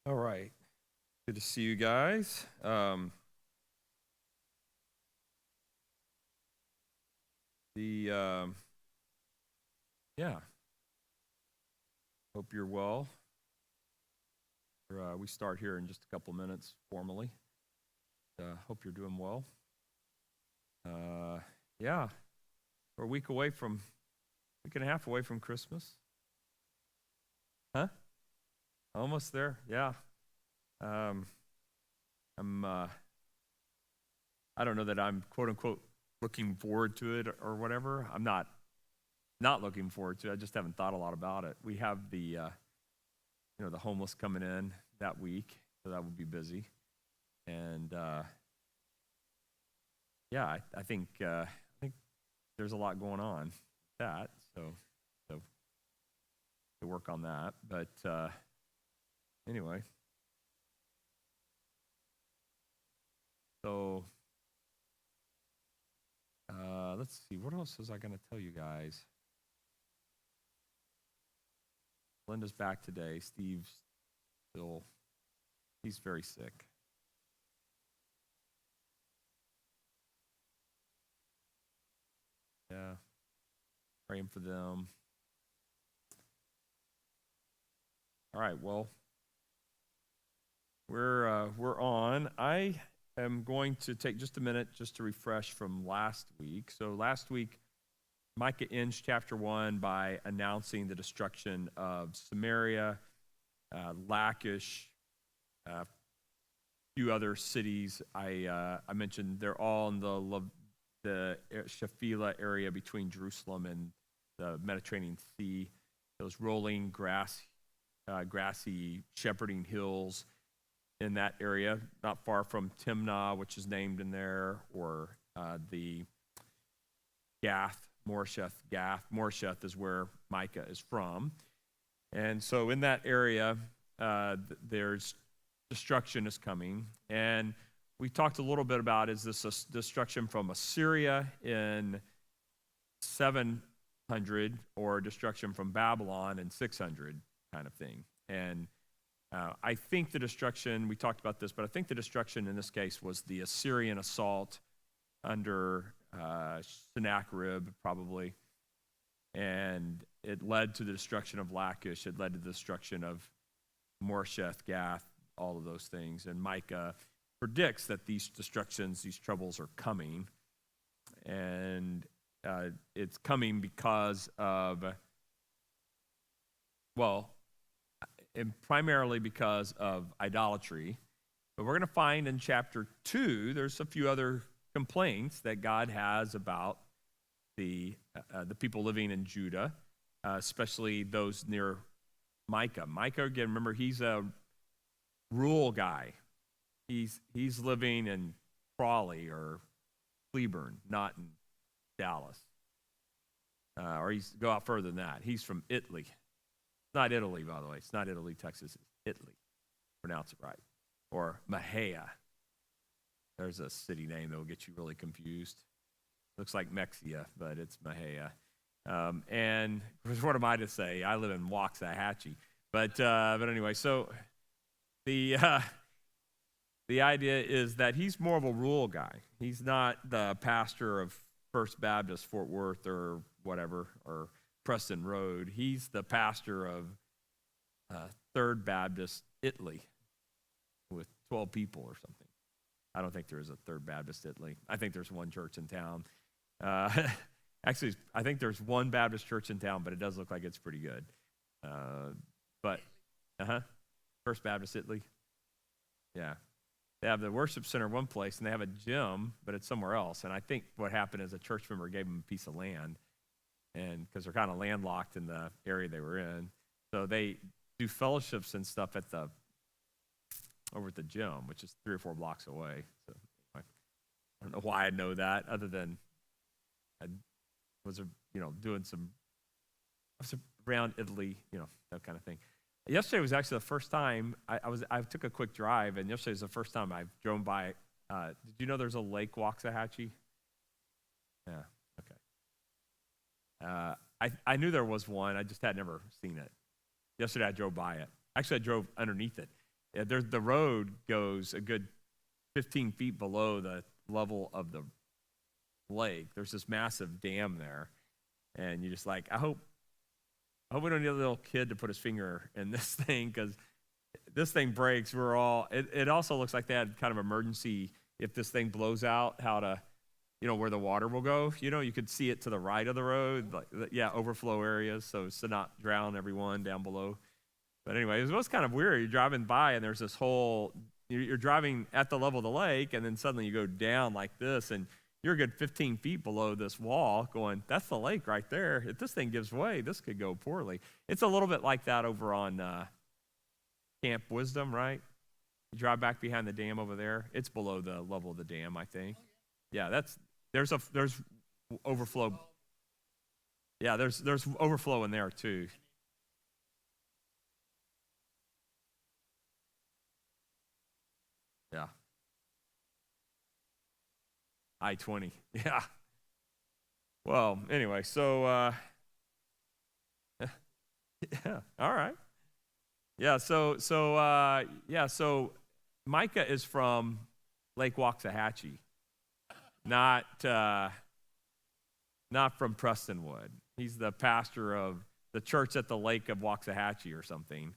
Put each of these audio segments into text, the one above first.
All right. Good to see you guys. Yeah, hope you're well. We start here in just a couple minutes formally. Hope you're doing well. Yeah, we're a week and a half away from Christmas. Huh? Almost there. Yeah. Um, I don't know that I'm quote unquote looking forward to it or whatever. I'm not looking forward to it. I just haven't thought a lot about it. We have the homeless coming in that week, so that will be busy. And yeah, I think there's a lot going on with that. So to work on that. But anyway, so let's see. What else was I going to tell you guys? Linda's back today. Steve's he's very sick. Yeah, praying for them. All right, well, we're on. I am going to take just a minute just to refresh from last week. So last week, Micah ends chapter 1 by announcing the destruction of Samaria, Lachish, a few other cities. I mentioned they're all in the Shephelah area between Jerusalem and the Mediterranean Sea. Those rolling grassy shepherding hills in that area, not far from Timnah, which is named in there, or the Gath, Gath. Moresheth is where Micah is from. And so in that area, there's destruction is coming. And we talked a little bit about, is this a destruction from Assyria in 700 or destruction from Babylon in 600 kind of thing. And I think the destruction, we talked about this, but I think the destruction in this case was the Assyrian assault under Sennacherib, probably. And it led to the destruction of Lachish. It led to the destruction of Moresheth, Gath, all of those things. And Micah predicts that these destructions, these troubles are coming. And it's coming because of, and primarily because of idolatry. But we're going to find in chapter 2, there's a few other complaints that God has about the people living in Judah, especially those near Micah. Micah, again, remember, he's a rural guy. He's living in Crawley or Cleburne, not in Dallas. Or he's go out further than that. He's from Italy. Not Italy, by the way. It's not Italy, Texas. It's Italy. Pronounce it right. Or Mahia. There's a city name that will get you really confused. Looks like Mexia, but it's Mahia. And what am I to say? I live in Waxahachie. But anyway, so the idea is that he's more of a rural guy. He's not the pastor of First Baptist Fort Worth or whatever, or Preston Road. He's the pastor of Third Baptist Italy with 12 people or something. I don't think there is a Third Baptist Italy. I think there's one church in town. Actually, I think there's one Baptist church in town, but it does look like it's pretty good. First Baptist Italy. Yeah. They have the worship center in one place, and they have a gym, but it's somewhere else. And I think what happened is a church member gave them a piece of land, and because they're kind of landlocked in the area they were in. So they do fellowships and stuff over at the gym, which is 3 or 4 blocks away. So I don't know why I know that, other than I was doing some around Italy, that kind of thing. Yesterday was actually the first time I took a quick drive, and yesterday was the first time I've drove by. Did you know there's a lake Waxahachie? Yeah. Okay. I knew there was one. I just had never seen it. Yesterday I drove by it. Actually, I drove underneath it. Yeah, the road goes a good 15 feet below the level of the lake. There's this massive dam there, and you're just like, I hope we don't need a little kid to put his finger in this thing, because this thing breaks. It also looks like they had kind of emergency, if this thing blows out, how to, where the water will go. You could see it to the right of the road, overflow areas, so to not drown everyone down below. But anyway, it was kind of weird. You're driving by, and there's this you're driving at the level of the lake, and then suddenly you go down like this, and you're a good 15 feet below this wall going, that's the lake right there. If this thing gives way, this could go poorly. It's a little bit like that over on Camp Wisdom, right? You drive back behind the dam over there. It's below the level of the dam, I think. Yeah, there's overflow. Yeah, there's overflow in there too. Yeah. I-20. Yeah. Well, anyway, so yeah, all right. Yeah, so Micah is from Lake Waxahachie, not from Prestonwood. He's the pastor of the church at the Lake of Waxahachie or something.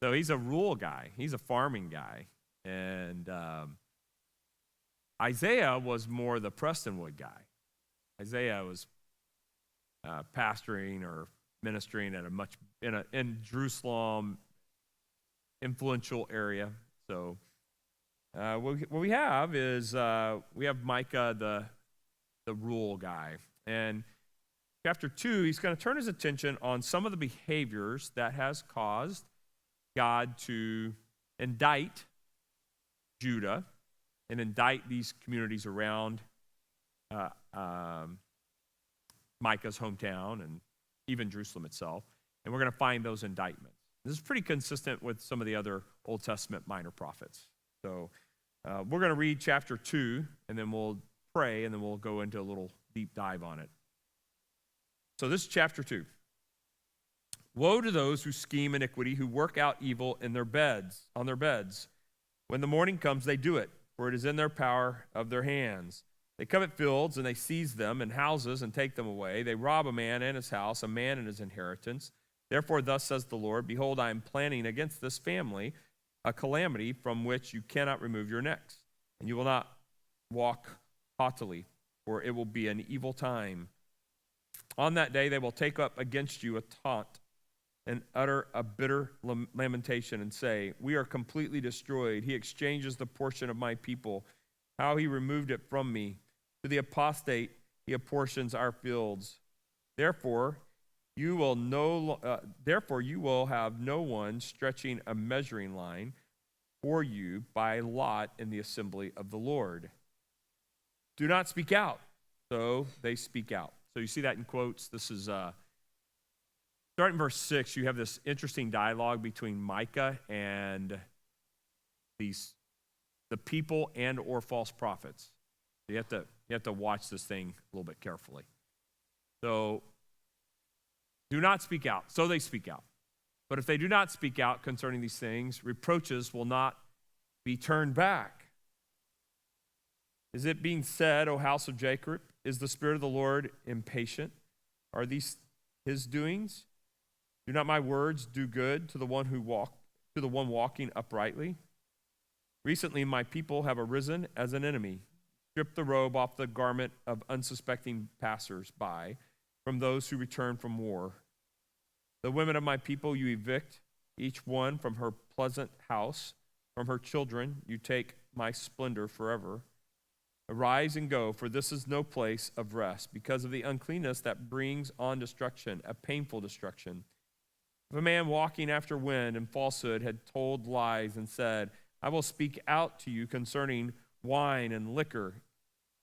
So he's a rural guy. He's a farming guy. And Isaiah was more the Prestonwood guy. Isaiah was pastoring or ministering at in Jerusalem, influential area. So what we have is we have Micah, the rural guy. And chapter 2, he's going to turn his attention on some of the behaviors that has caused God to indict Judah and indict these communities around Micah's hometown and even Jerusalem itself. And we're going to find those indictments. This is pretty consistent with some of the other Old Testament minor prophets. So we're going to read chapter 2, and then we'll pray, and then we'll go into a little deep dive on it. So this is chapter 2. Woe to those who scheme iniquity, who work out evil on their beds. When the morning comes, they do it, for it is in their power of their hands. They covet fields, and they seize them, and houses, and take them away. They rob a man and his house, a man and his inheritance. Therefore, thus says the Lord, behold, I am planning against this family a calamity from which you cannot remove your necks, and you will not walk haughtily, for it will be an evil time. On that day they will take up against you a taunt and utter a bitter lamentation and say, we are completely destroyed. He exchanges the portion of my people, how he removed it from me. To the apostate he apportions our fields. Therefore you will have no one stretching a measuring line for you by lot in the assembly of the Lord. Do not speak out. So they speak out. So you see that in quotes. This is starting in verse 6. You have this interesting dialogue between Micah and the people and or false prophets. You have to watch this thing a little bit carefully. So do not speak out. So they speak out. But if they do not speak out concerning these things, reproaches will not be turned back. Is it being said, O house of Jacob, is the Spirit of the Lord impatient? Are these his doings? Do not my words do good to the one walking uprightly? Recently my people have arisen as an enemy, stripped the robe off the garment of unsuspecting passers-by from those who return from war. The women of my people you evict, each one from her pleasant house. From her children you take my splendor forever. Arise and go, for this is no place of rest, because of the uncleanness that brings on destruction, a painful destruction. If a man walking after wind and falsehood had told lies and said, I will speak out to you concerning wine and liquor,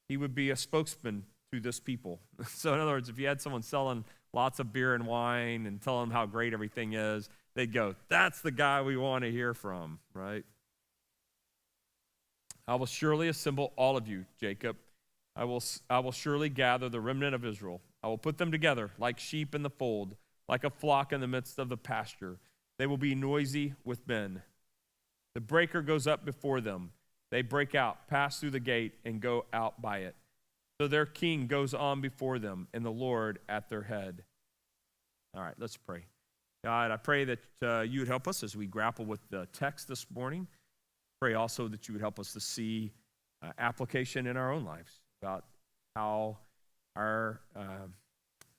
he would be a spokesman to this people. So in other words, if you had someone selling lots of beer and wine and telling them how great everything is, they'd go, that's the guy we want to hear from, right? I will surely assemble all of you, Jacob. I will surely gather the remnant of Israel. I will put them together like sheep in the fold, like a flock in the midst of the pasture. They will be noisy with men. The breaker goes up before them. They break out, pass through the gate, and go out by it. So their king goes on before them, and the Lord at their head. All right, let's pray. God, I pray that you would help us as we grapple with the text this morning. Pray also that you would help us to see application in our own lives about how our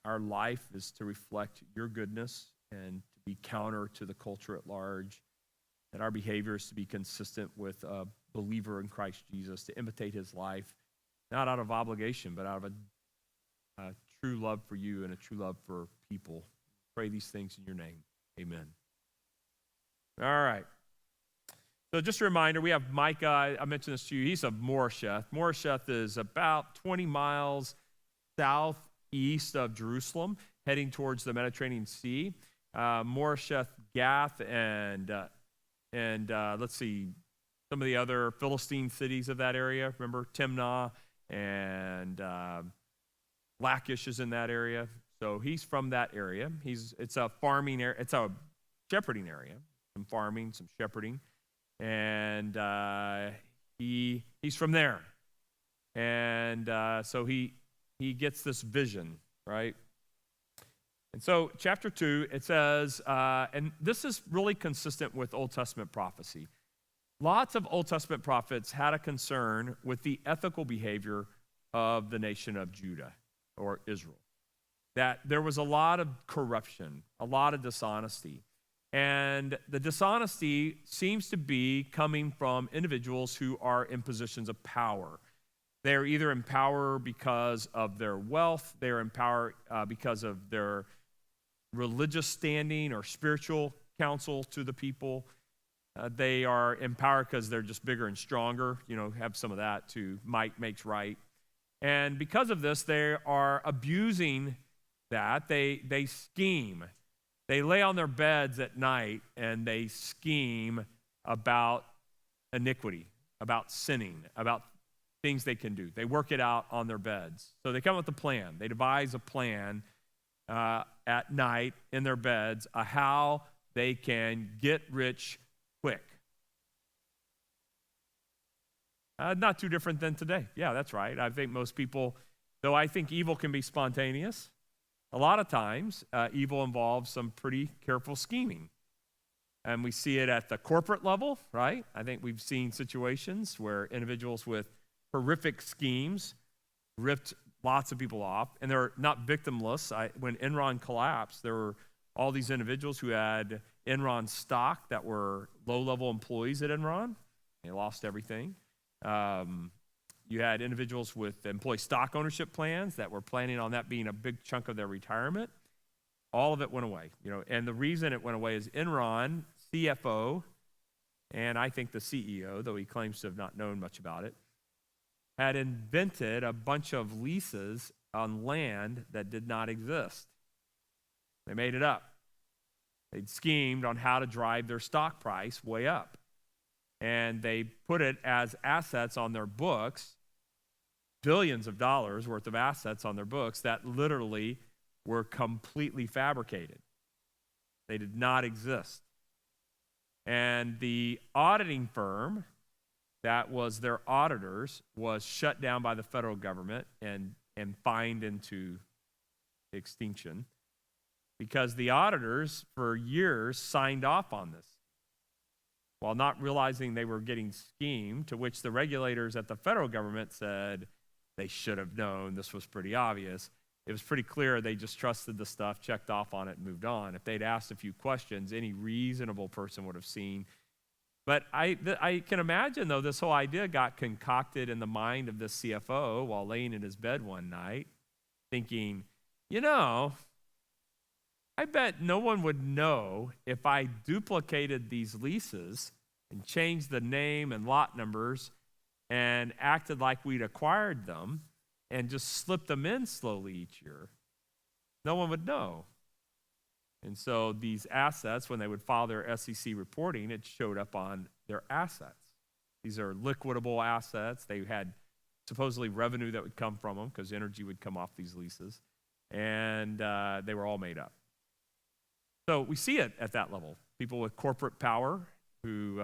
life is to reflect your goodness and to be counter to the culture at large, that our behavior is to be consistent with a believer in Christ Jesus, to imitate his life, not out of obligation, but out of a true love for you and a true love for people. Pray these things in your name. Amen. All right. So just a reminder, we have Micah. I mentioned this to you. He's of Moresheth. Moresheth is about 20 miles southeast of Jerusalem, heading towards the Mediterranean Sea. Moresheth, Gath, and let's see, some of the other Philistine cities of that area. Remember Timnah and Lachish is in that area. So he's from that area. It's a farming area. It's a shepherding area. Some farming, some shepherding. And he's from there. And so he gets this vision, right? And so chapter 2, it says, and this is really consistent with Old Testament prophecy. Lots of Old Testament prophets had a concern with the ethical behavior of the nation of Judah or Israel. That there was a lot of corruption, a lot of dishonesty. And the dishonesty seems to be coming from individuals who are in positions of power. They're either in power because of their wealth, they're in power because of their religious standing or spiritual counsel to the people. They are in power because they're just bigger and stronger, have some of that too. Might makes right. And because of this, they are abusing that. They scheme. They lay on their beds at night and they scheme about iniquity, about sinning, about things they can do. They work it out on their beds. So they come up with a plan. They devise a plan at night in their beds how they can get rich quick. Not too different than today. Yeah, that's right. I think most people, though I think evil can be spontaneous, a lot of times evil involves some pretty careful scheming. And we see it at the corporate level, right? I think we've seen situations where individuals with horrific schemes ripped lots of people off, and they're not victimless. When Enron collapsed, there were all these individuals who had Enron stock that were low-level employees at Enron. They lost everything. You had individuals with employee stock ownership plans that were planning on that being a big chunk of their retirement. All of it went away, and the reason it went away is Enron, CFO, and I think the CEO, though he claims to have not known much about it, had invented a bunch of leases on land that did not exist. They made it up. They'd schemed on how to drive their stock price way up. And they put it as assets on their books, billions of dollars worth of assets on their books that literally were completely fabricated. They did not exist. And the auditing firm that was their auditors was shut down by the federal government and fined into extinction because the auditors for years signed off on this while not realizing they were getting schemed, to which the regulators at the federal government said they should have known. This was pretty obvious. It was pretty clear they just trusted the stuff, checked off on it, and moved on. If they'd asked a few questions, any reasonable person would have seen. But I can imagine, though, this whole idea got concocted in the mind of this CFO while laying in his bed one night, thinking, I bet no one would know if I duplicated these leases and changed the name and lot numbers and acted like we'd acquired them and just slipped them in slowly each year. No one would know. And so these assets, when they would file their SEC reporting, it showed up on their assets. These are liquidable assets. They had supposedly revenue that would come from them because energy would come off these leases. And they were all made up. So we see it at that level. People with corporate power who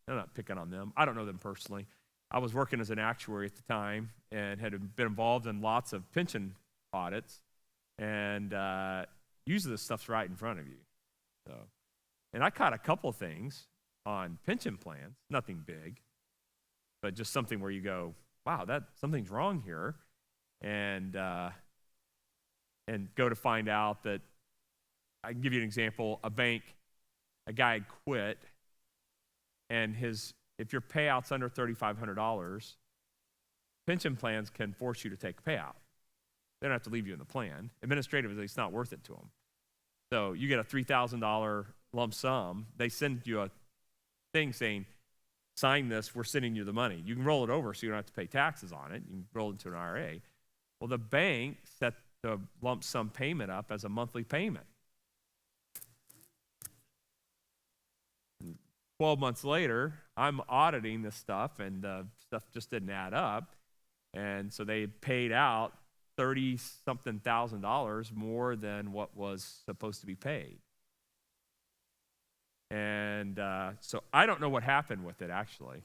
I'm not picking on them. I don't know them personally. I was working as an actuary at the time and had been involved in lots of pension audits, and usually this stuff's right in front of you. So, and I caught a couple things on pension plans, nothing big, but just something where you go, wow, that something's wrong here, and go to find out that, I can give you an example. A guy had quit, and if your payout's under $3,500, pension plans can force you to take a payout. They don't have to leave you in the plan. Administratively, it's not worth it to them. So you get a $3,000 lump sum. They send you a thing saying, sign this, we're sending you the money. You can roll it over so you don't have to pay taxes on it. You can roll it into an IRA. Well, the bank set the lump sum payment up as a monthly payment. 12 months later, I'm auditing this stuff, and stuff just didn't add up. And so they paid out $30-something thousand more than what was supposed to be paid. And so I don't know what happened with it, actually.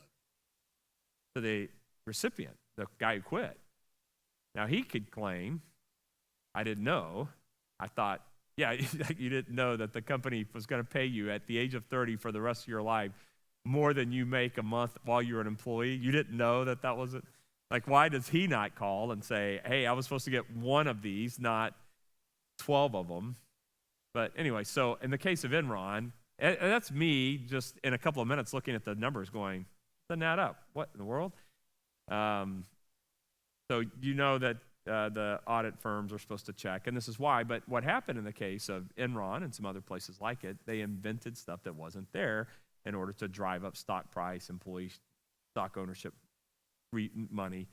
So the recipient, the guy who quit, now he could claim, I didn't know. I thought, yeah, you didn't know that the company was going to pay you at the age of 30 for the rest of your life more than you make a month while you're an employee. You didn't know that wasn't, like, why does he not call and say, hey, I was supposed to get one of these, not 12 of them? But anyway, so in the case of Enron, and that's me just in a couple of minutes looking at the numbers going, doesn't add up. What in the world? So you know that the audit firms are supposed to check, and this is why. But what happened in the case of Enron and some other places like it, they invented stuff that wasn't there in order to drive up stock price, employee stock ownership money.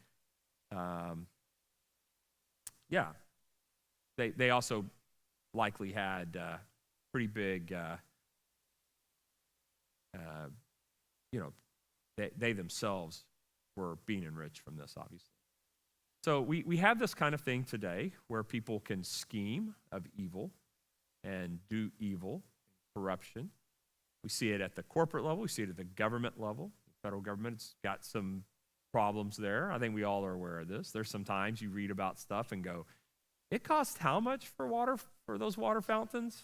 Yeah. They also likely had pretty big, they themselves were being enriched from this, obviously. So we have this kind of thing today where people can scheme of evil and do evil, corruption. We see it at the corporate level. We see it at the government level. The federal government's got some problems there. I think we all are aware of this. There's sometimes you read about stuff and go, it costs how much for those water fountains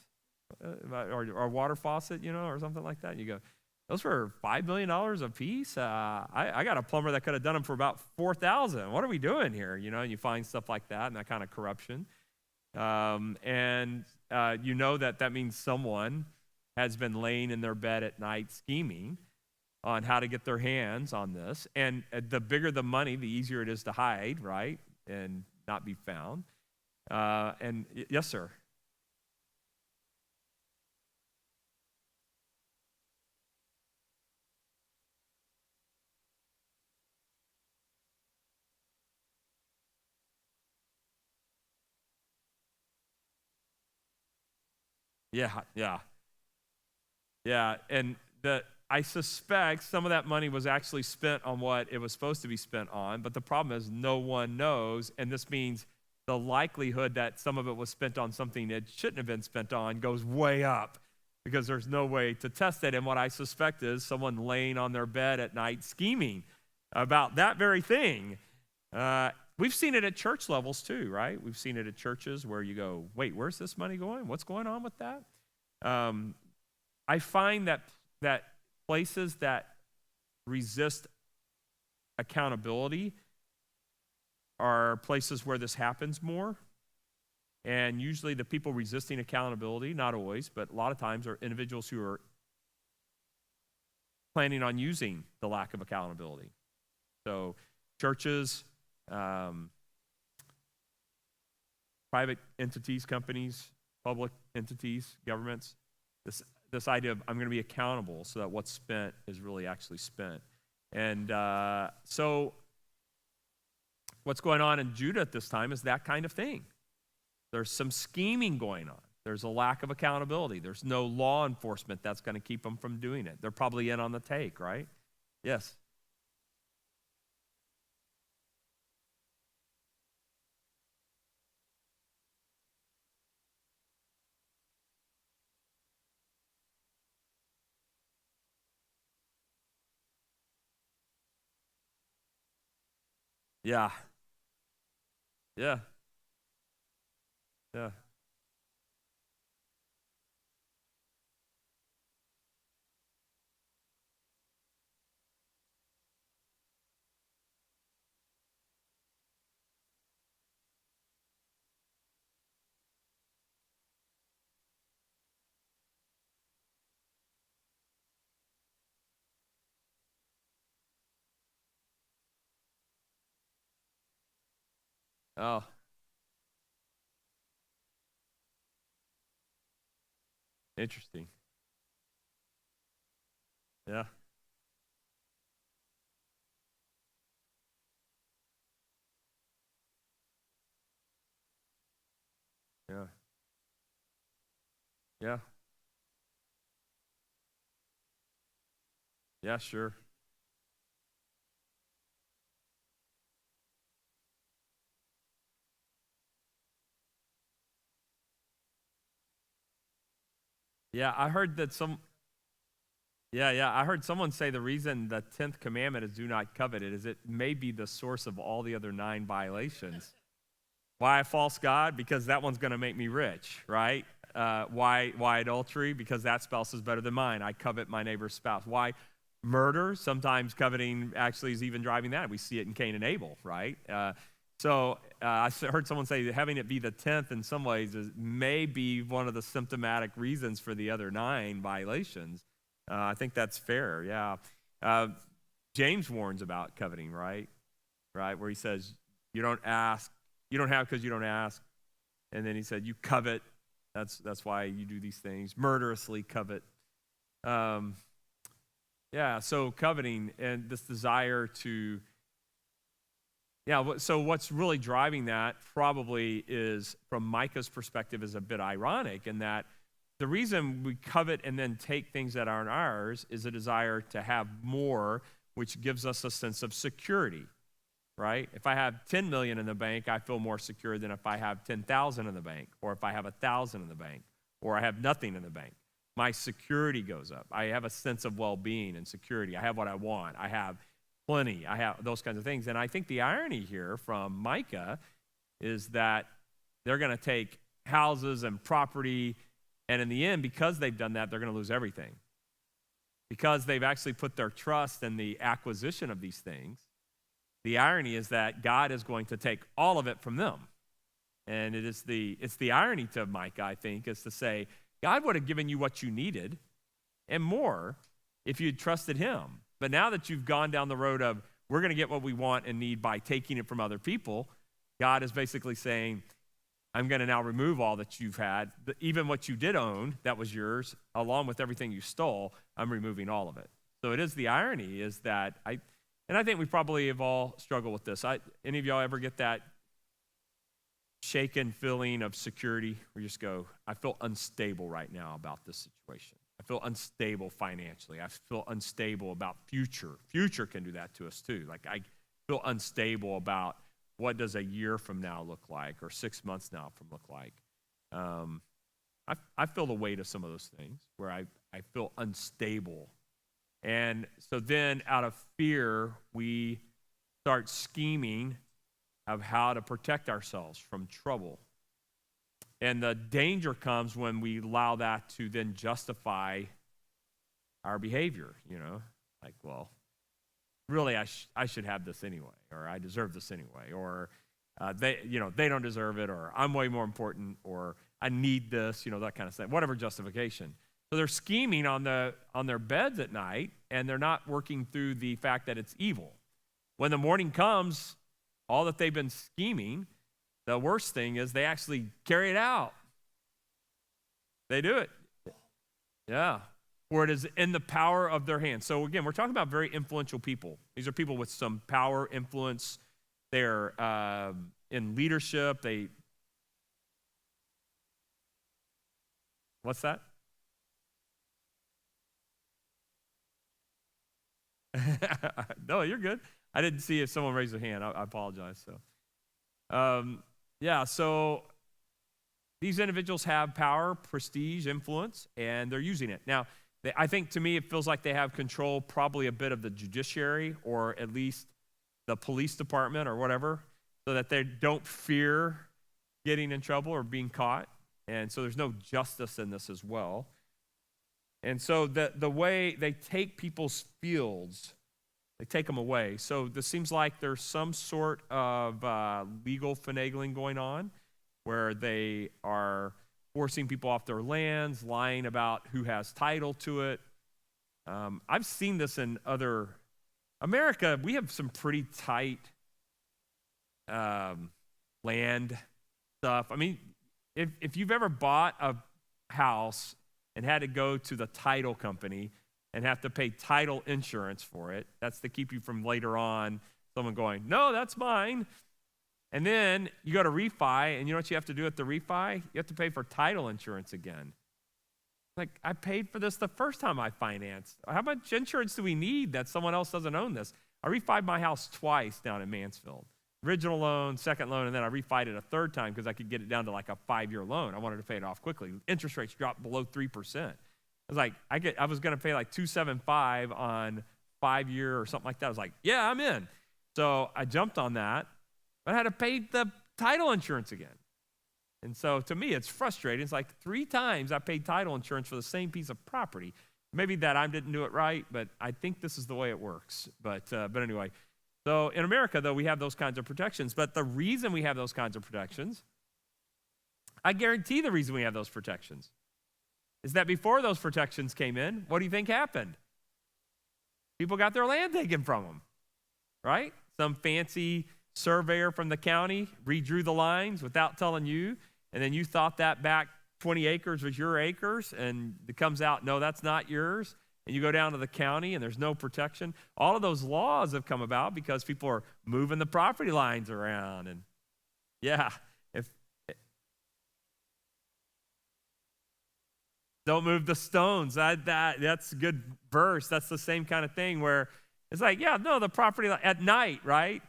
or water faucet, or something like that? And you go, those were $5 million a piece. I got a plumber that could have done them for about $4,000. What are we doing here? And you find stuff like that and that kind of corruption. That means someone has been laying in their bed at night scheming on how to get their hands on this. And the bigger the money, the easier it is to hide, right, and not be found. Yes, sir. Yeah, and I suspect some of that money was actually spent on what it was supposed to be spent on, but the problem is no one knows, and this means the likelihood that some of it was spent on something it shouldn't have been spent on goes way up because there's no way to test it. And what I suspect is someone laying on their bed at night scheming about that very thing. We've seen it at church levels too, right? We've seen it at churches where you go, wait, where's this money going? What's going on with that? I find that places that resist accountability are places where this happens more. And usually the people resisting accountability, not always, but a lot of times are individuals who are planning on using the lack of accountability. So churches, private entities, companies, public entities, governments, this idea of I'm going to be accountable so that what's spent is really actually spent. And so what's going on in Judah at this time is that kind of thing. There's some scheming going on. There's a lack of accountability. There's no law enforcement that's going to keep them from doing it. They're probably in on the take, right? Yes. Yeah. Yeah. Yeah. Oh, interesting. Yeah. Yeah. Yeah. Yeah, sure. Yeah, I heard that some Yeah, yeah. I heard someone say the reason the 10th commandment is do not covet it is it may be the source of all the other 9 violations. Why a false god? Because that one's going to make me rich, right? Why adultery? Because that spouse is better than mine. I covet my neighbor's spouse. Why murder? Sometimes coveting actually is even driving that. We see it in Cain and Abel, right? Heard someone say that having it be the 10th in some ways may be one of the symptomatic reasons for the other 9 violations. I think that's fair, yeah. Uh, James warns about coveting, right? Right, where he says, you don't ask, you don't have because you don't ask. And then he said, you covet. That's why you do these things. Murderously covet. Um, yeah, so coveting and this desire to, yeah, so what's really driving that probably is, from Micah's perspective, is a bit ironic in that the reason we covet and then take things that aren't ours is a desire to have more, which gives us a sense of security. Right? If I have 10 million in the bank, I feel more secure than if I have 10,000 in the bank, or if I have 1,000 in the bank, or I have nothing in the bank. My security goes up. I have a sense of well-being and security. I have what I want. I have plenty. I have those kinds of things. And I think the irony here from Micah is that they're going to take houses and property, and in the end, because they've done that, they're going to lose everything. Because they've actually put their trust in the acquisition of these things, the irony is that God is going to take all of it from them. And it's the irony to Micah, I think, is to say, God would have given you what you needed and more if you'd trusted him. But now that you've gone down the road of, we're going to get what we want and need by taking it from other people, God is basically saying, I'm going to now remove all that you've had, even what you did own that was yours, along with everything you stole, I'm removing all of it. So it is the irony is that and I think we probably have all struggled with this. Any of y'all ever get that shaken feeling of security where you just go, I feel unstable right now about this situation. I feel unstable financially. I feel unstable about future. Future can do that to us too. Like I feel unstable about what does a year from now look like or 6 months now from look like. I feel the weight of some of those things where I feel unstable. And so then out of fear, we start scheming of how to protect ourselves from trouble. And the danger comes when we allow that to then justify our behavior, like, well, really I should have this anyway, or I deserve this anyway, or they don't deserve it, or I'm way more important, or I need this, that kind of thing, whatever justification. So they're scheming on their beds at night, and they're not working through the fact that it's evil. When the morning comes, all that they've been scheming, the worst thing is they actually carry it out. They do it. Yeah. For it is in the power of their hands. So again, we're talking about very influential people. These are people with some power, influence. They're in leadership. What's that? No, you're good. I didn't see if someone raised their hand. I apologize. So these individuals have power, prestige, influence, and they're using it. Now, I think to me it feels like they have control, probably a bit of the judiciary, or at least the police department or whatever, so that they don't fear getting in trouble or being caught. And so there's no justice in this as well. And so the way they take people's fields, they take them away. So this seems like there's some sort of legal finagling going on where they are forcing people off their lands, lying about who has title to it. I've seen this in other America. We have some pretty tight land stuff. I mean, if you've ever bought a house and had to go to the title company and have to pay title insurance for it, that's to keep you from later on someone going, no, that's mine. And then you go to refi, and you know what you have to do at the refi? You have to pay for title insurance again. Like, I paid for this the first time I financed. How much insurance do we need that someone else doesn't own this? I refied my house twice down in Mansfield. Original loan, second loan, and then I refied it a third time because I could get it down to like a 5-year loan. I wanted to pay it off quickly. Interest rates dropped below 3%. I was like, I was going to pay like $275 on 5-year or something like that. I was like, yeah, I'm in. So I jumped on that, but I had to pay the title insurance again. And so to me, it's frustrating. It's like 3 times I paid title insurance for the same piece of property. Maybe that I didn't do it right, but I think this is the way it works. But anyway, so in America, though, we have those kinds of protections. But the reason we have those kinds of protections, I guarantee the reason we have those protections is that before those protections came in, what do you think happened? People got their land taken from them, right? Some fancy surveyor from the county redrew the lines without telling you, and then you thought that back 20 acres was your acres, and it comes out, no, that's not yours. And you go down to the county and there's no protection. All of those laws have come about because people are moving the property lines around. And yeah, don't move the stones. That's a good verse. That's the same kind of thing where it's like, yeah, no, the property line at night, right?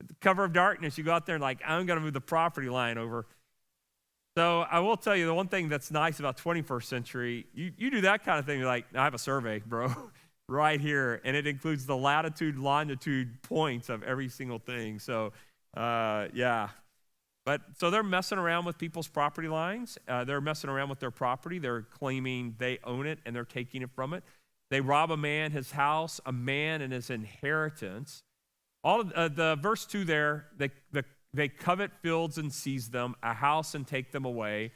At the cover of darkness, you go out there and like, I'm going to move the property line over. So I will tell you, the one thing that's nice about 21st century, you do that kind of thing, you're like, I have a survey, bro, right here, and it includes the latitude, longitude points of every single thing. So, yeah. But so they're messing around with people's property lines. They're messing around with their property. They're claiming they own it, and they're taking it from it. They rob a man his house, a man and his inheritance. All of the verse 2 there, they covet fields and seize them, a house and take them away.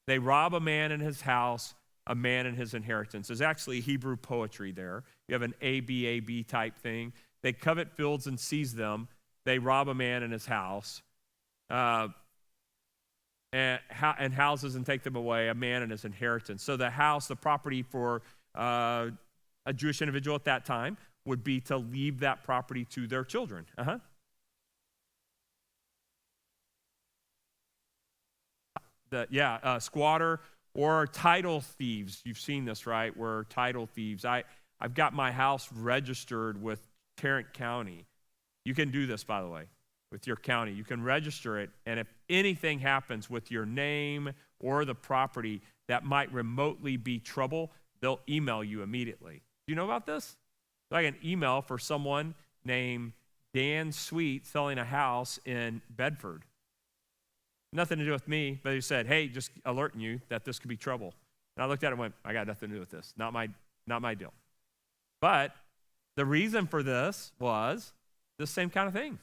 They rob a man in his house, a man in his inheritance. There's actually Hebrew poetry there. You have an A-B type thing. They covet fields and seize them. They rob a man in his house, and houses and take them away, a man and his inheritance. So the house, the property for a Jewish individual at that time would be to leave that property to their children. Squatter or title thieves. You've seen this, right? Where title thieves. I've got my house registered with Tarrant County. You can do this, by the way, with your county. You can register it, and if anything happens with your name or the property that might remotely be trouble, they'll email you immediately. Do you know about this? Like an email for someone named Dan Sweet selling a house in Bedford. Nothing to do with me, but he said, hey, just alerting you that this could be trouble. And I looked at it and went, I got nothing to do with this. Not my deal. But the reason for this was the same kind of thing.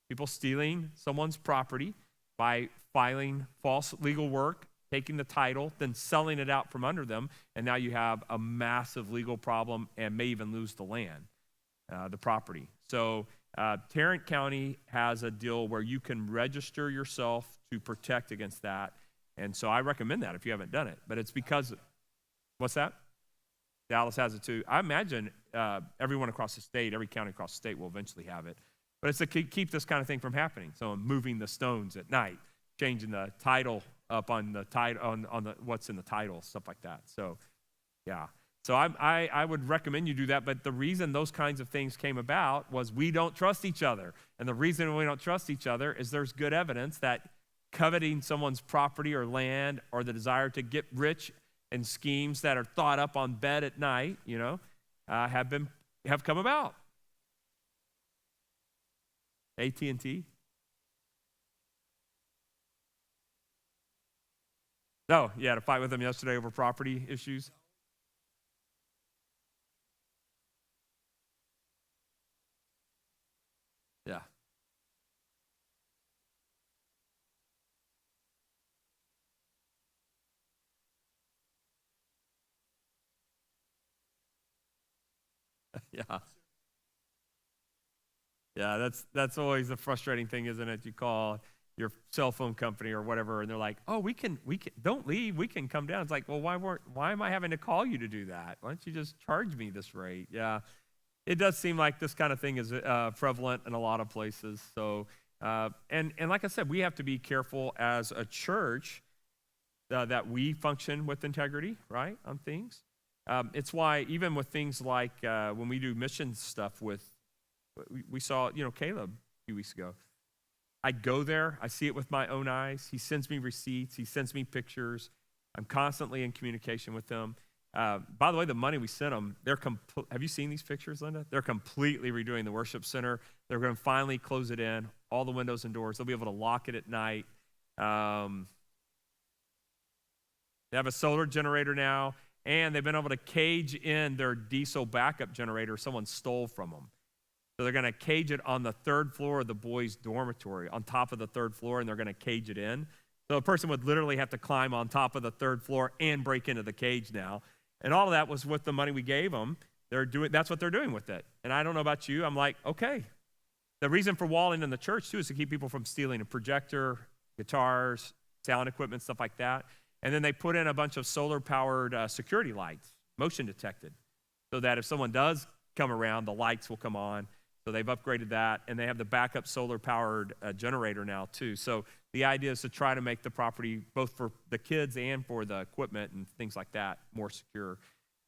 People stealing someone's property by filing false legal work, taking the title, then selling it out from under them, and now you have a massive legal problem and may even lose the land, the property. So Tarrant County has a deal where you can register yourself to protect against that. And so I recommend that if you haven't done it. But it's because, what's that? Dallas has it too. I imagine everyone across the state, every county across the state will eventually have it. But it's to keep this kind of thing from happening. So moving the stones at night, changing the title up on the title, on the what's in the title, stuff like that. So, yeah. So I would recommend you do that, but the reason those kinds of things came about was we don't trust each other. And the reason we don't trust each other is there's good evidence that coveting someone's property or land or the desire to get rich and schemes that are thought up on bed at night, have come about. AT&T? No, you had a fight with them yesterday over property issues? Yeah. Yeah. Yeah, that's always the frustrating thing, isn't it? You call your cell phone company or whatever, and they're like, "Oh, we can don't leave. We can come down." It's like, well, why am I having to call you to do that? Why don't you just charge me this rate? Yeah, it does seem like this kind of thing is prevalent in a lot of places. So, and like I said, we have to be careful as a church that we function with integrity, right, on things. It's why even with things like when we do mission stuff with, we saw, Caleb a few weeks ago. I go there, I see it with my own eyes. He sends me receipts, he sends me pictures. I'm constantly in communication with them. By the way, the money we sent them, have you seen these pictures, Linda? They're completely redoing the worship center. They're going to finally close it in, all the windows and doors. They'll be able to lock it at night. They have a solar generator now, and they've been able to cage in their diesel backup generator someone stole from them. So they're going to cage it on the third floor of the boys' dormitory, on top of the third floor, and they're going to cage it in. So a person would literally have to climb on top of the third floor and break into the cage now. And all of that was with the money we gave them. That's what they're doing with it. And I don't know about you. I'm like, okay. The reason for walling in the church, too, is to keep people from stealing a projector, guitars, sound equipment, stuff like that. And then they put in a bunch of solar-powered security lights, motion detected, so that if someone does come around, the lights will come on. So they've upgraded that, and they have the backup solar-powered generator now, too. So the idea is to try to make the property, both for the kids and for the equipment and things like that, more secure.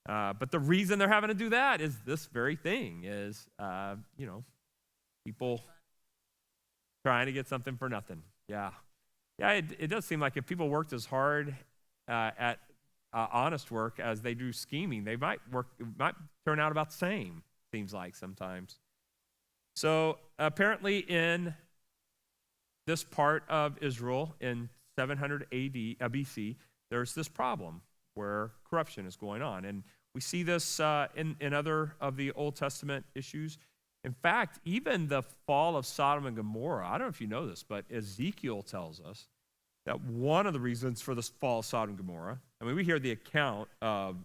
But the reason they're having to do that is this very thing, is, people trying to get something for nothing. Yeah. Yeah, it does seem like if people worked as hard at honest work as they do scheming, it might turn out about the same, seems like sometimes. So apparently in this part of Israel in 700 BC, there's this problem where corruption is going on. And we see this in other of the Old Testament issues. In fact, even the fall of Sodom and Gomorrah, I don't know if you know this, but Ezekiel tells us that one of the reasons for this fall of Sodom and Gomorrah, we hear the account of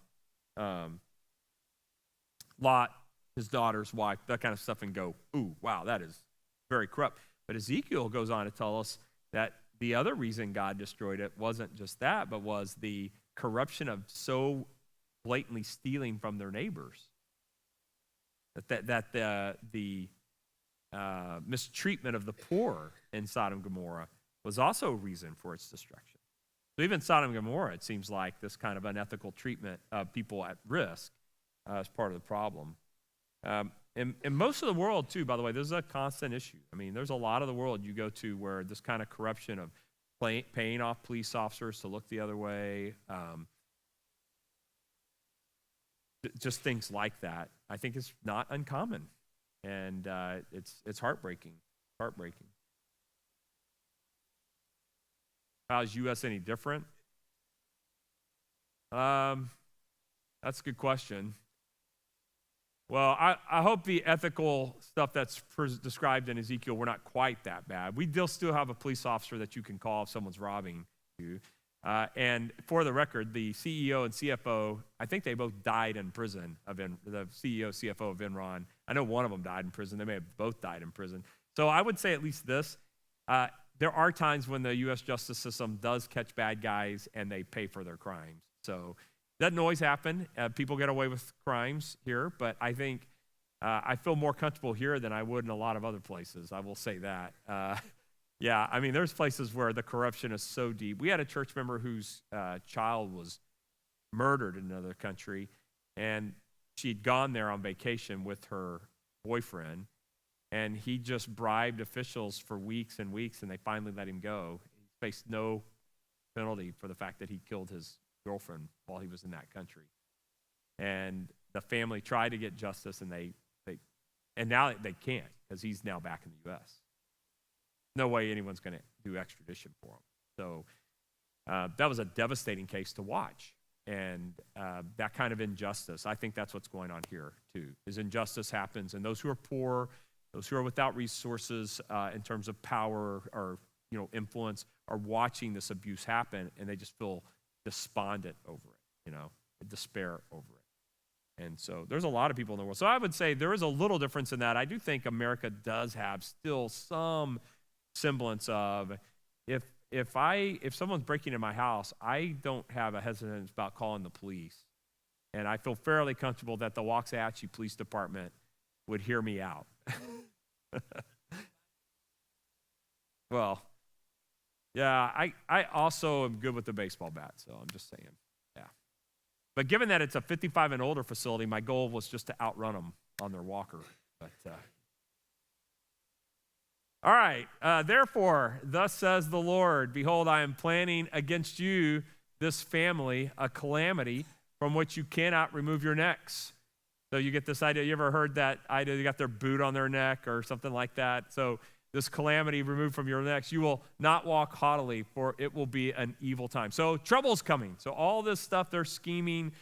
Lot, his daughter's wife, that kind of stuff, and go, ooh, wow, that is very corrupt. But Ezekiel goes on to tell us that the other reason God destroyed it wasn't just that, but was the corruption of so blatantly stealing from their neighbors. That the mistreatment of the poor in Sodom and Gomorrah was also a reason for its destruction. So even Sodom and Gomorrah, it seems like this kind of unethical treatment of people at risk is part of the problem. In most of the world, too, by the way, this is a constant issue. There's a lot of the world you go to where this kind of corruption of paying off police officers to look the other way, just things like that, I think is not uncommon. And it's heartbreaking. Heartbreaking. How is U.S. any different? That's a good question. Well, I hope the ethical stuff that's described in Ezekiel, we're not quite that bad. We still have a police officer that you can call if someone's robbing you. And for the record, the CEO and CFO, I think they both died in prison, the CEO, CFO of Enron. I know one of them died in prison. They may have both died in prison. So I would say at least this. There are times when the U.S. justice system does catch bad guys and they pay for their crimes. So it doesn't always happen. People get away with crimes here, but I think I feel more comfortable here than I would in a lot of other places. I will say that. Yeah, there's places where the corruption is so deep. We had a church member whose child was murdered in another country, and she'd gone there on vacation with her boyfriend, and he just bribed officials for weeks and weeks, and they finally let him go. He faced no penalty for the fact that he killed his girlfriend while he was in that country. And the family tried to get justice, and now they can't, because he's now back in the U.S. no way anyone's going to do extradition for them. So that was a devastating case to watch. And that kind of injustice, I think that's what's going on here too, is injustice happens. And those who are poor, those who are without resources in terms of power or influence are watching this abuse happen, and they just feel despondent over it, despair over it. And so there's a lot of people in the world. So I would say there is a little difference in that. I do think America does have still some semblance of, if someone's breaking in my house, I don't have a hesitance about calling the police. And I feel fairly comfortable that the Waxahachie Police Department would hear me out. Well, yeah, I also am good with the baseball bat, so I'm just saying, yeah. But given that it's a 55 and older facility, my goal was just to outrun them on their walker. But all right, therefore, thus says the Lord, behold, I am planning against you, this family, a calamity from which you cannot remove your necks. So you get this idea. You ever heard that idea? They got their boot on their neck or something like that. So this calamity removed from your necks. You will not walk haughtily, for it will be an evil time. So trouble's coming. So all this stuff they're scheming.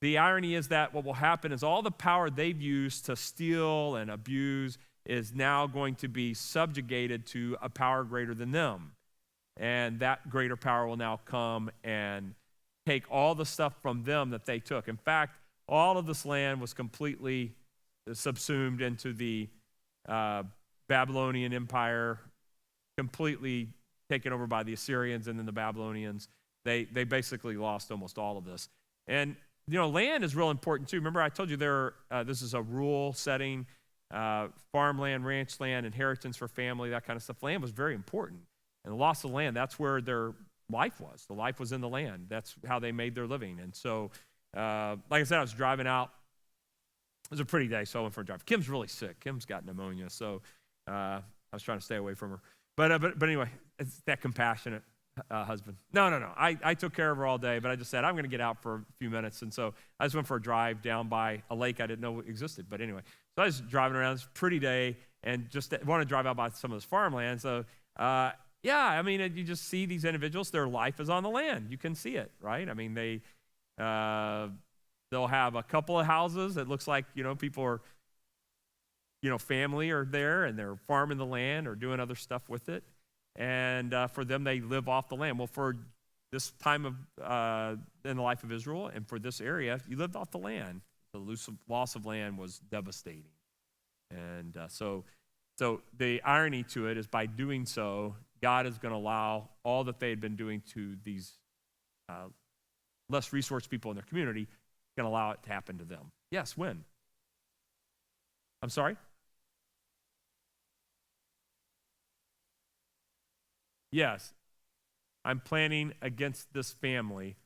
The irony is that what will happen is all the power they've used to steal and abuse is now going to be subjugated to a power greater than them. And that greater power will now come and take all the stuff from them that they took. In fact, all of this land was completely subsumed into the Babylonian Empire, completely taken over by the Assyrians and then the Babylonians. They basically lost almost all of this. And, land is real important too. Remember I told you this is a rural setting, farmland, ranch land, inheritance for family, that kind of stuff. Land was very important. And the loss of land, that's where their life was. The life was in the land. That's how they made their living. And so, like I said, I was driving out. It was a pretty day, so I went for a drive. Kim's really sick. Kim's got pneumonia, so I was trying to stay away from her. But anyway, it's that compassionate husband. No. I took care of her all day, but I just said, I'm going to get out for a few minutes. And so I just went for a drive down by a lake I didn't know existed. But anyway, so I was driving around. It's a pretty day and just wanted to drive out by some of this farmland. So, you just see these individuals. Their life is on the land. You can see it, right? I mean, they'll have a couple of houses. It looks like, people are, family are there and they're farming the land or doing other stuff with it. And for them, they live off the land. Well, for this time of in the life of Israel and for this area, you lived off the land. The loss of land was devastating. And so the irony to it is by doing so, God is going to allow all that they had been doing to these less resourced people in their community, going to allow it to happen to them. Yes, when? I'm sorry? Yes, I'm planning against this family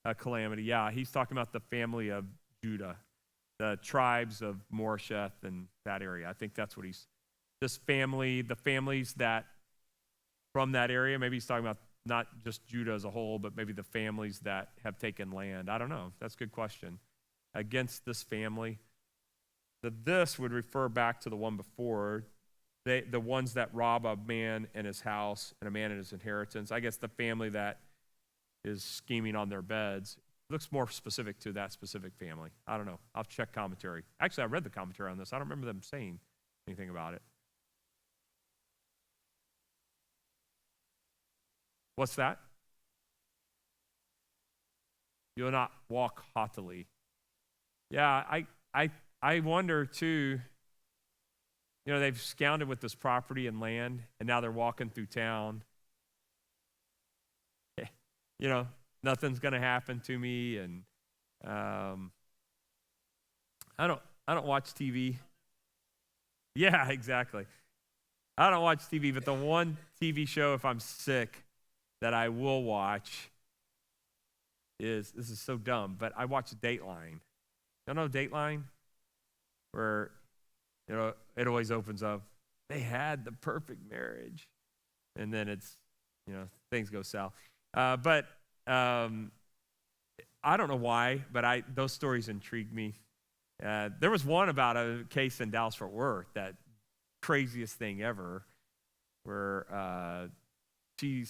a calamity. Yeah, he's talking about the family of Judah, the tribes of Moresheth and that area. I think that's what this family, the families that from that area, maybe he's talking about not just Judah as a whole, but maybe the families that have taken land. I don't know. That's a good question. Against this family. This would refer back to the one before, the ones that rob a man in his house and a man in his inheritance. I guess the family that is scheming on their beds looks more specific to that specific family. I don't know. I'll check commentary. Actually, I read the commentary on this. I don't remember them saying anything about it. What's that? You'll not walk haughtily. Yeah, I wonder too, they've scounded with this property and land, and now they're walking through town. Nothing's going to happen to me, and I don't watch TV. Yeah, exactly. I don't watch TV, but the one TV show, if I'm sick, that I will watch this is so dumb, but I watch Dateline. You know Dateline? Where, it always opens up, they had the perfect marriage. And then it's, things go south. But I don't know why, but those stories intrigue me. There was one about a case in Dallas-Fort Worth, that craziest thing ever. where she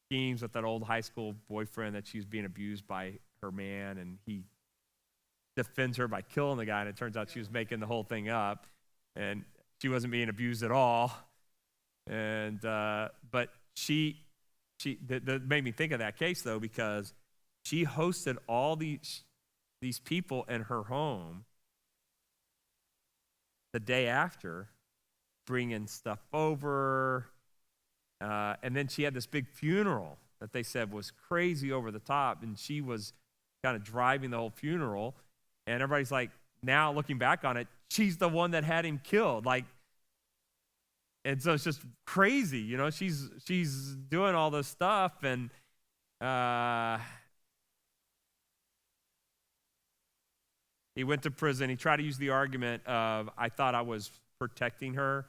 schemes with that old high school boyfriend that she's being abused by her man, and he defends her by killing the guy, and it turns out she was making the whole thing up, and she wasn't being abused at all. And but that made me think of that case, though, because she hosted all these people in her home the day after, bringing stuff over, and then she had this big funeral that they said was crazy over the top, and she was kind of driving the whole funeral, and everybody's like, now looking back on it, she's the one that had him killed, like. And so it's just crazy, you know. She's doing all this stuff, and he went to prison. He tried to use the argument of, I thought I was protecting her,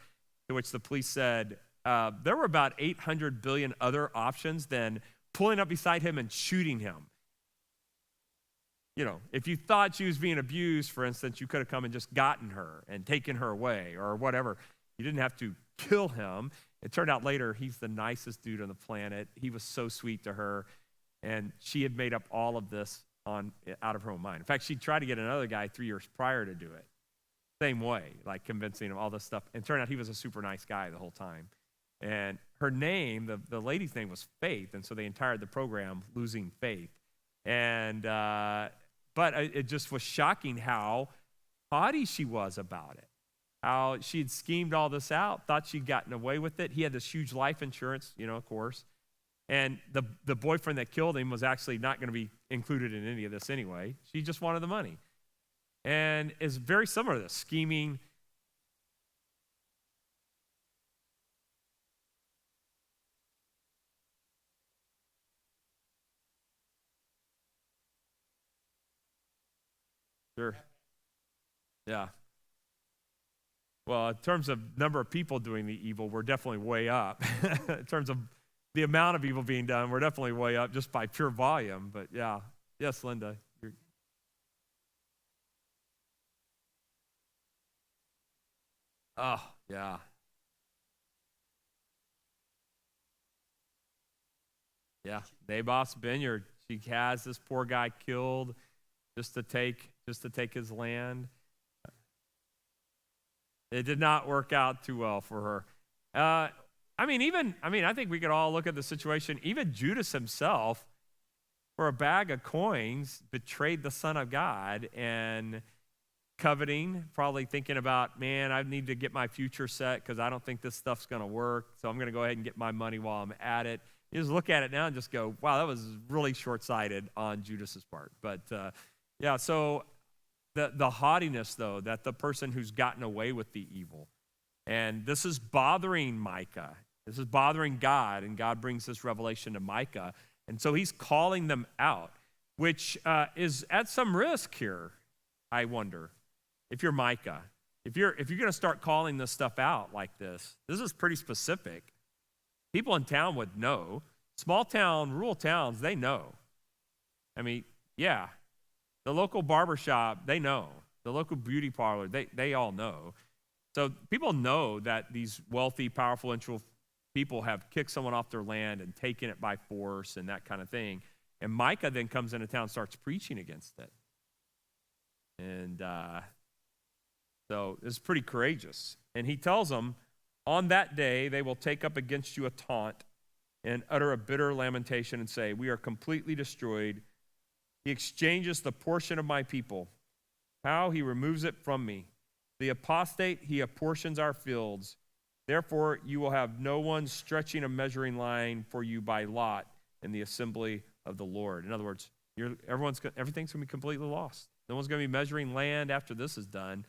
to which the police said there were about 800 billion other options than pulling up beside him and shooting him. You know, if you thought she was being abused, for instance, you could have come and just gotten her and taken her away or whatever. You didn't have to kill him. It turned out later he's the nicest dude on the planet. He was so sweet to her, and she had made up all of this out of her own mind. In fact, she tried to get another guy 3 years prior to do it. Same way, like convincing him all this stuff. And it turned out he was a super nice guy the whole time. And her name, the lady's name was Faith, and so they entitled the program Losing Faith. And but it just was shocking how haughty she was about it. How she had schemed all this out, thought she'd gotten away with it. He had this huge life insurance, you know, of course. And the boyfriend that killed him was actually not going to be included in any of this anyway. She just wanted the money. And it's very similar to this, scheming. Sure. Yeah. Well, in terms of number of people doing the evil, we're definitely way up. In terms of the amount of evil being done, we're definitely way up just by pure volume. But yeah, yes, Linda. Oh, yeah. Yeah. Naboth's vineyard. She has this poor guy killed just to take his land. It did not work out too well for her. I think we could all look at the situation. Even Judas himself, for a bag of coins, betrayed the Son of God, and coveting, probably thinking about, man, I need to get my future set because I don't think this stuff's going to work, so I'm going to go ahead and get my money while I'm at it. You just look at it now and just go, wow, that was really short-sighted on Judas's part. But, yeah, so the haughtiness, though, that the person who's gotten away with the evil, and this is bothering Micah. This is bothering God, and God brings this revelation to Micah. And so he's calling them out, which is at some risk here, I wonder, if you're Micah. If you're going to start calling this stuff out like this is pretty specific. People in town would know. Small town, rural towns, they know. I mean, yeah. The local barbershop, they know. The local beauty parlor, they all know. So people know that these wealthy, powerful, influential people have kicked someone off their land and taken it by force and that kind of thing. And Micah then comes into town and starts preaching against it. And so it's pretty courageous. And he tells them, on that day they will take up against you a taunt and utter a bitter lamentation and say, we are completely destroyed. He exchanges the portion of my people. How he removes it from me. The apostate, he apportions our fields. Therefore, you will have no one stretching a measuring line for you by lot in the assembly of the Lord. In other words, everything's going to be completely lost. No one's going to be measuring land after this is done.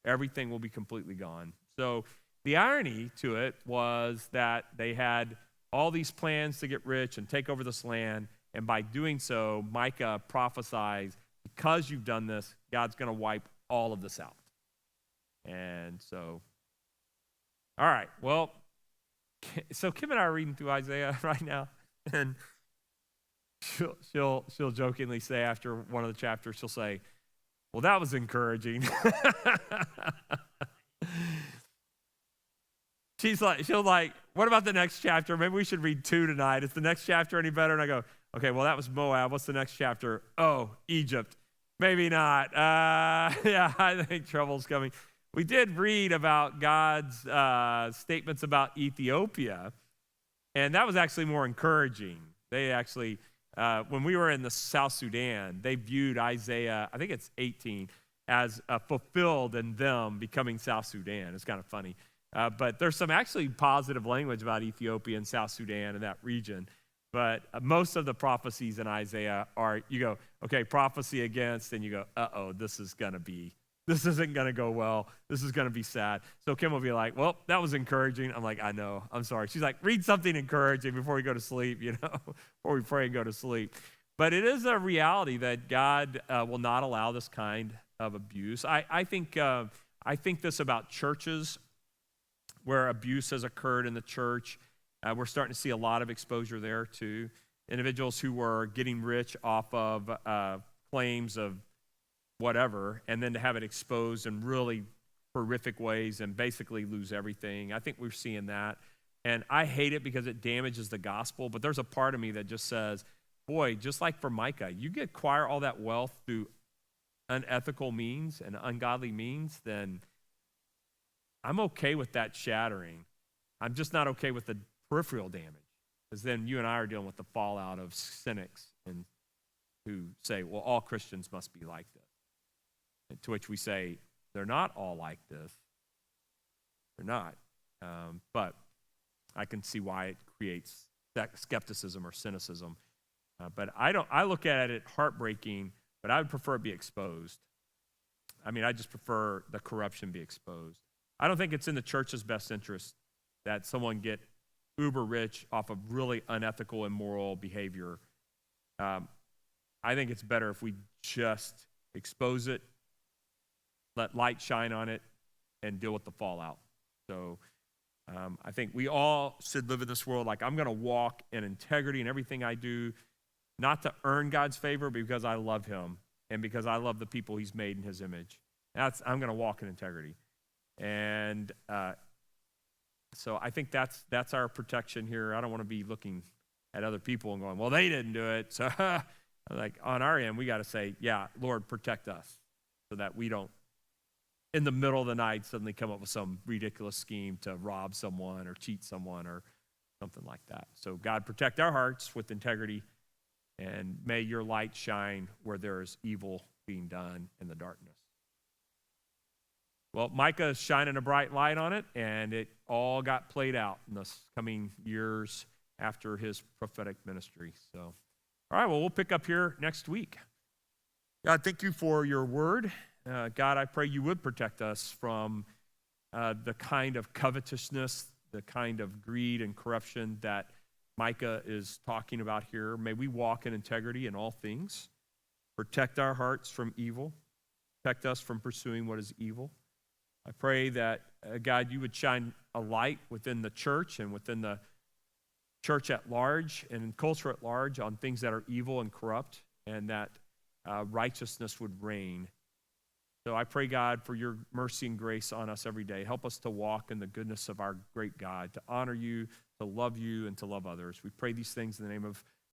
Everything will be completely gone. So the irony to it was that they had all these plans to get rich and take over this land, and by doing so, Micah prophesies, because you've done this, God's going to wipe all of this out. And so, all right, well, so Kim and I are reading through Isaiah right now, and she'll jokingly say after one of the chapters, she'll say, well, that was encouraging. she'll like, what about the next chapter? Maybe we should read 2 tonight. Is the next chapter any better? And I go, okay, well, that was Moab. What's the next chapter? Oh, Egypt. Maybe not. Yeah, I think trouble's coming. We did read about God's statements about Ethiopia, and that was actually more encouraging. They actually, when we were in the South Sudan, they viewed Isaiah, I think it's 18, as fulfilled in them becoming South Sudan. It's kind of funny. But there's some actually positive language about Ethiopia and South Sudan and that region. But most of the prophecies in Isaiah are, you go, okay, prophecy against, and you go, uh-oh, this isn't going to go well. This is going to be sad. So Kim will be like, well, that was encouraging. I'm like, I know, I'm sorry. She's like, read something encouraging before we go to sleep, before we pray and go to sleep. But it is a reality that God will not allow this kind of abuse. I think this about churches where abuse has occurred in the church. We're starting to see a lot of exposure there too. Individuals who were getting rich off of claims of whatever, and then to have it exposed in really horrific ways and basically lose everything. I think we're seeing that. And I hate it because it damages the gospel, but there's a part of me that just says, boy, just like for Micah, you acquire all that wealth through unethical means and ungodly means, then I'm okay with that shattering. I'm just not okay with the peripheral damage, because then you and I are dealing with the fallout of cynics and who say, well, all Christians must be like this. And to which we say, they're not all like this. They're not. But I can see why it creates skepticism or cynicism. But I look at it heartbreaking, but I would prefer it be exposed. I mean, I just prefer the corruption be exposed. I don't think it's in the church's best interest that someone get uber rich off of really unethical, immoral behavior. I think it's better if we just expose it, let light shine on it, and deal with the fallout. So I think we all should live in this world like, I'm going to walk in integrity in everything I do, not to earn God's favor, but because I love him and because I love the people he's made in his image. I'm going to walk in integrity. And so I think that's our protection here. I don't want to be looking at other people and going, well, they didn't do it. So like on our end, we got to say, yeah, Lord, protect us so that we don't, in the middle of the night, suddenly come up with some ridiculous scheme to rob someone or cheat someone or something like that. So God, protect our hearts with integrity, and may your light shine where there is evil being done in the darkness. Well, Micah is shining a bright light on it, and it all got played out in the coming years after his prophetic ministry. So, all right, well, we'll pick up here next week. God, thank you for your word. God, I pray you would protect us from the kind of covetousness, the kind of greed and corruption that Micah is talking about here. May we walk in integrity in all things. Protect our hearts from evil. Protect us from pursuing what is evil. I pray that, God, you would shine a light within the church and within the church at large and in culture at large on things that are evil and corrupt, and that righteousness would reign. So I pray, God, for your mercy and grace on us every day. Help us to walk in the goodness of our great God, to honor you, to love you, and to love others. We pray these things in the name of